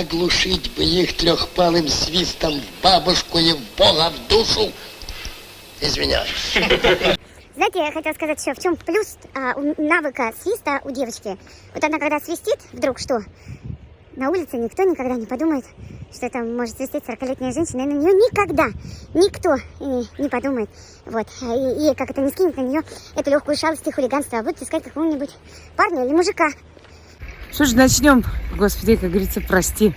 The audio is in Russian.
Оглушить бы их трехпалым свистом в бабушку и в Бога в душу. Извиняюсь. Знаете, я хотела сказать еще, в чем плюс навыка свиста у девочки. Вот она когда свистит, вдруг что? На улице никто никогда не подумает, что это может свистеть 40-летняя женщина. И на нее никогда никто не подумает. Вот. И как это не скинет на нее эту легкую шалость и хулиганство, а будет искать какого-нибудь парня или мужика. Что ж, начнем. Господи, как говорится, прости.